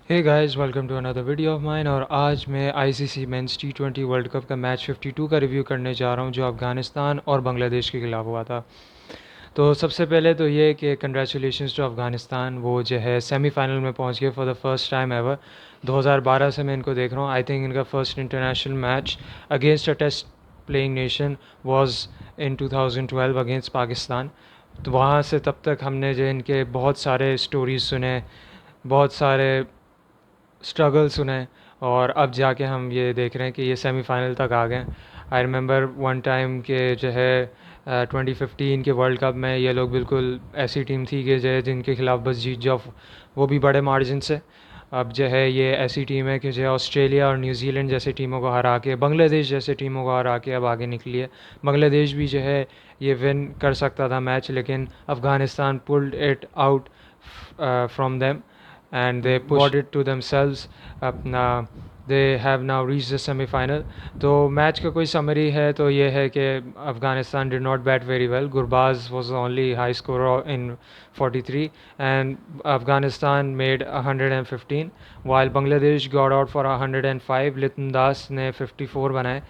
Hey guys, welcome to another video of mine. और आज मैं ICC men's T20 world cup का match 52 का रिव्यू करने जा रहा हूं, जो अफ़गानिस्तान और बांग्लादेश के खिलाफ हुआ था। तो सबसे पहले तो ये कि कंग्रेचुलेशंस टू अफ़गानिस्तान, वो जो है सेमीफाइनल में पहुंच गए for the first time ever. 2012 से मैं इनको देख रहा हूँ। आई थिंक इनका first international match against a test playing nation was in 2012 against Pakistan. तो वहाँ से तब तक हमने जो इनके बहुत सारे स्टोरीज सुने, बहुत सारे स्ट्रगल सुने, और अब जाके हम ये देख रहे हैं कि ये सेमीफाइनल तक आ गए। आई रिमेंबर वन टाइम के जो है 2015 के वर्ल्ड कप में ये लोग बिल्कुल ऐसी टीम थी कि जो है जिनके खिलाफ बस जीत जाओ, वो भी बड़े मार्जिन से। अब जो है ये ऐसी टीम है कि जो है ऑस्ट्रेलिया और न्यूजीलैंड जैसी टीमों को हरा के, बांग्लादेश जैसे टीमों को हरा के अब आगे निकली है। बांग्लादेश भी जो है ये विन कर सकता था मैच, लेकिन Afghanistan pulled it out from them and they brought it to themselves. अपना they have now reached the semi-final. तो मैच का कोई समरी है तो ये है कि Afghanistan did not bat very well. Gurbaz was the only high scorer in 43 and Afghanistan made 115 while Bangladesh got out for 105. लितन दास ने 54 बनाए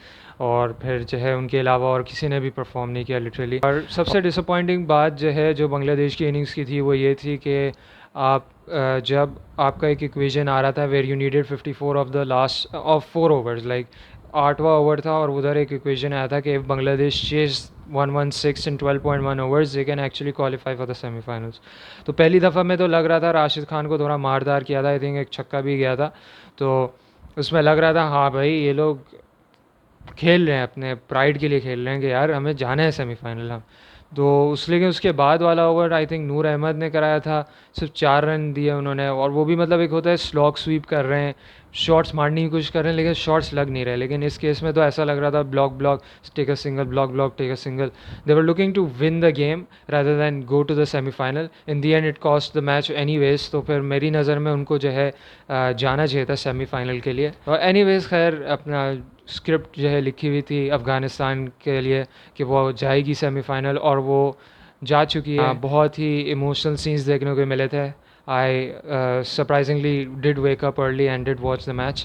और फिर जो है उनके अलावा और किसी ने भी परफॉर्म नहीं किया लिटरली। और सबसे डिसअपॉइंटिंग बात जो है जो बांग्लादेश की इनिंग्स की थी वो ये थी कि आप जब आपका एक इक्वेशन आ रहा था where you needed 54 of the last of 4 overs, like 8वां ओवर था और उधर एक इक्वेशन आया था कि Bangladesh chase 116 in 12.1 overs they can actually qualify for the semifinals. तो पहली दफ़ा में तो लग रहा था राशिद खान को थोड़ा मारदार किया था, आई थिंक एक छक्का भी गया था, तो उसमें लग रहा था हाँ भाई ये लोग खेल रहे हैं, अपने प्राइड के लिए खेल रहे हैं कि यार हमें जाना है सेमीफाइनल हम। तो उस लेकिन उसके बाद वाला ओवर आई थिंक नूर अहमद ने कराया था, सिर्फ 4 रन दिए उन्होंने, और वो भी मतलब एक होता है स्लॉग स्वीप कर रहे हैं, शॉट्स मारने की कोशिश कर रहे हैं लेकिन शॉट्स लग नहीं रहे। लेकिन इस केस में तो ऐसा लग रहा था block block take a single, block block take a single. They were looking to win the game rather than go to the semifinal. In the end it cost the match anyways. तो फिर मेरी नज़र में उनको जो है जाना चाहिए था सेमीफाइनल के लिए। और एनीवेज खैर अपना स्क्रिप्ट जो है लिखी हुई थी अफ़गानिस्तान के लिए कि वो जाएगी सेमीफाइनल और वो जा चुकी है। बहुत ही इमोशनल सीन्स देखने को मिले थे। आई surprisingly did wake up early and did watch the match,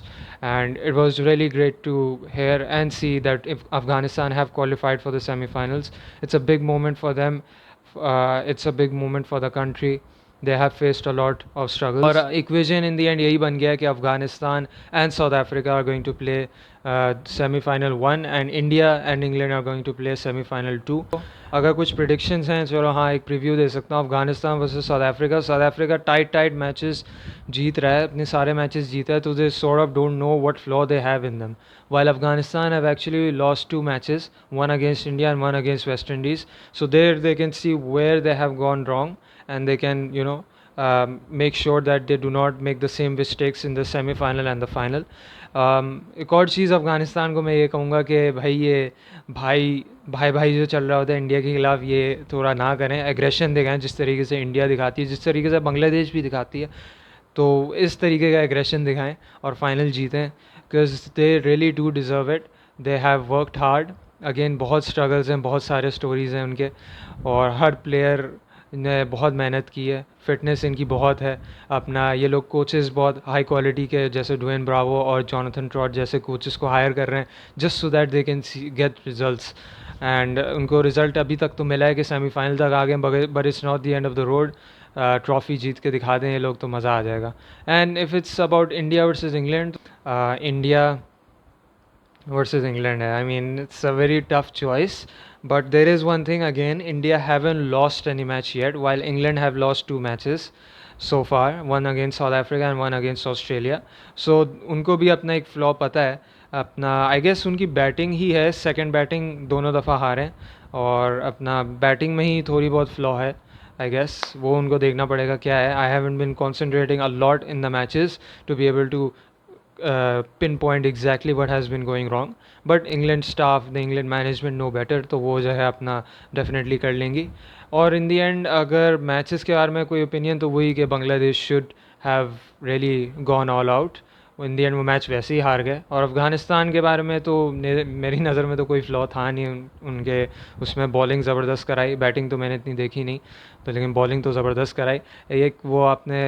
and it was really great to hear and see that if Afghanistan have qualified for the semi-finals, it's a big moment for them. It's a big moment for the country. They have faced a lot of struggles और equation in the end यही बन गया कि Afghanistan and South Africa are going to play semifinal 1 and India and England are going to play semifinal 2। अगर कुछ predictions हैं, चलो हाँ एक प्रीव्यू दे सकता हूँ। Afghanistan versus South Africa, South Africa tight matches जीत रहा है, अपने सारे मैचेस जीता है, तो they sort of don't know what flaw they have in them, while Afghanistan have actually lost 2 matches, one against India and one against West Indies. So there they can see where they have gone wrong, and they can make sure that they do not make the same mistakes in the semi-final and the final. एक और चीज़ अफ़गानिस्तान को मैं ये कहूँगा कि भाई ये भाई भाई भाई जो चल रहा होता है इंडिया के ख़िलाफ़, ये थोड़ा ना करें, एग्रेशन दिखाएं जिस तरीके से इंडिया दिखाती है, जिस तरीके से बांग्लादेश भी दिखाती है, तो इस तरीके का एग्रेशन दिखाएं और फाइनल जीतें, because they really do deserve it. They have worked hard. Again बहुत स्ट्रगल्स हैं, बहुत सारे स्टोरीज़ हैं उनके, और हर प्लेयर ने बहुत मेहनत की है, फिटनेस इनकी बहुत है। अपना ये लोग कोचेस बहुत हाई क्वालिटी के, जैसे ड्वेन ब्रावो और जॉनथन ट्रॉट जैसे कोचेस को हायर कर रहे हैं just so that they can get results. And उनको रिज़ल्ट अभी तक तो मिला है कि सेमीफाइनल तक आ गए, but it's not the end of the road. Trophy जीत के दिखा दें ये लोग तो मज़ा आ जाएगा। And if it's about India versus England, India versus England. I mean, it's a very tough choice. But there is one thing again, India haven't lost any match yet, while England have lost 2 matches so far, one against South Africa and one against Australia. So उनको भी अपना एक flaw पता है अपना, I guess उनकी batting ही है, second batting दोनों दफ़ा हारे, और अपना बैटिंग में ही थोड़ी बहुत फ्लॉ है आई गेस, वो उनको देखना पड़ेगा क्या है। I haven't been concentrating a lot in the matches to be able to pinpoint exactly what has been going wrong, but England staff, the England management know better, तो वो जो है अपना definitely कर लेंगी। और in the end अगर matches के बारे में कोई ओपिनियन तो वही कि Bangladesh should have really gone all out। In the and वो मैच वैसे ही हार गए। और अफ़गानिस्तान के बारे में तो मेरी नज़र में तो कोई फ्लॉ था नहीं उनके उसमें। बॉलिंग ज़बरदस्त कराई, बैटिंग तो मैंने इतनी देखी नहीं, तो लेकिन बॉलिंग तो ज़बरदस्त कराई। एक वो आपने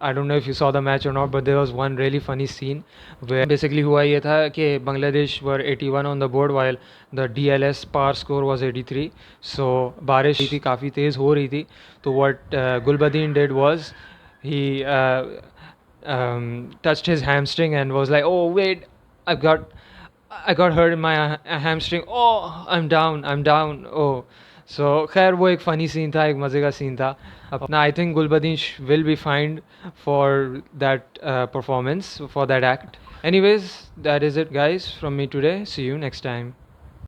I don't know if you saw the match or not, but there was one really funny scene where basically हुआ ये था कि Bangladesh were 81 on the board while the DLS par score was 83. So बारिश थी काफ़ी तेज़ हो रही थी. तो what Gulbadin did was he touched his hamstring and was like, "Oh wait, I've got I got hurt in my hamstring. Oh, I'm down. I'm down. Oh." So खैर वो एक फ़नी सीन था, एक मज़े का सीन था. अपना I think Gulbadin will be fined for that performance, for that act. Anyways, that is it guys from me today. See you next time.